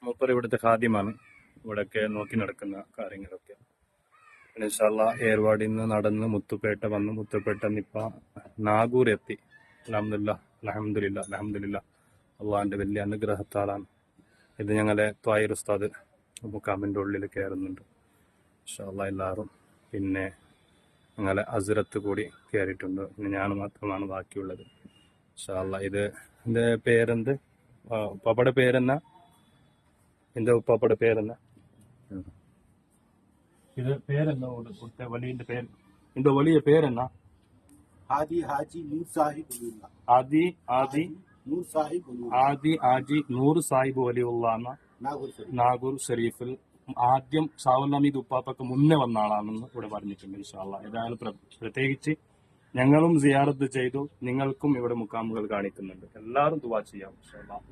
മൂപ്പർ ഇവിടുത്തെ ഖാദിമാണ്, ഇവിടെയൊക്കെ നോക്കി നടക്കുന്ന കാര്യങ്ങളൊക്കെ. ഇൻഷാ അല്ലാഹ് ഏർവാടിയിൽ നിന്ന് നടന്ന് മുത്തുപേട്ട വന്ന് മുത്തുപേട്ട ഇപ്പൊ നാഗൂർ എത്തി. അൽഹംദുലില്ലാഹ് അൽഹംദുലില്ലാഹ് അൽഹംദുലില്ലാഹ്, അള്ളാഹിന്റെ വലിയ അനുഗ്രഹത്താലാണ്. ഇത് ഞങ്ങളെ ത്വാഹിർ ഉസ്താദ് മുക്കാമിന്റെ ഉള്ളിൽ കയറുന്നുണ്ട് ഇൻഷാ അല്ലാഹ് എല്ലാവരും. പിന്നെ ഞങ്ങളെ അസ്രത്ത് കൂടി കയറിയിട്ടുണ്ട്. പിന്നെ ഞാൻ മാത്രമാണ് ബാക്കിയുള്ളത് ഇൻഷാ അല്ലാഹ്. ഇതിന്റെ പേരെന്ത്, ഉപ്പാപ്പയുടെ പേരെന്നാ? എന്റെ ഉപ്പാപ്പയുടെ പേരെന്നാ? ഇത് പേരെന്നാ? വലിയ പേര് എന്റെ വലിയ പേരെന്നാ? हाजी नूर साहिब ആദി ആദി नूर साहिब ആദി ആജി നൂർ സാഹിബ് വലിയുള്ള നാഗൂർ ഷെരീഫിൽ ആദ്യം ഷാവുൽ ഉപ്പാപ്പക്ക് മുന്നേ വന്ന ആളാണെന്ന് ഇവിടെ പറഞ്ഞിട്ടുണ്ട് ഇൻഷാ അല്ലാഹ്. ഏതായാലും പ്രത്യേകിച്ച് ഞങ്ങളും സിയാറത്ത് ചെയ്തു, നിങ്ങൾക്കും ഇവിടെ മുക്കാമുകൾ കാണിക്കുന്നുണ്ട്. എല്ലാവരും ദുആ ചെയ്യാം ഇൻഷാ അല്ലാഹ്.